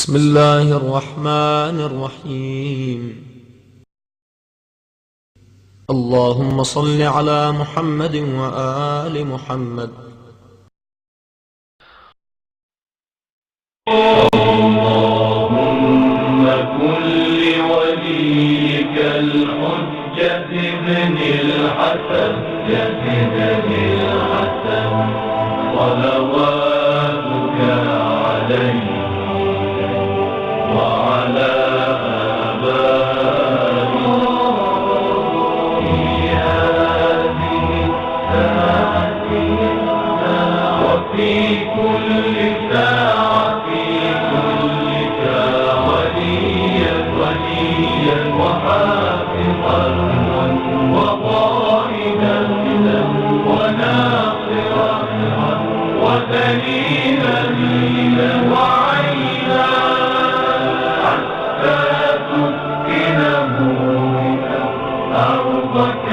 بسم الله الرحمن الرحيم. اللهم صل على محمد وآل محمد. اللهم كن لوليك الحجة ابن الحسن صلواتك عليه وعلى آبائه في هذه الساعة وفي كل ساعة وليا وحافظا وقائدا وناصرا ودليلا وعينا حتى تسكنه أرضك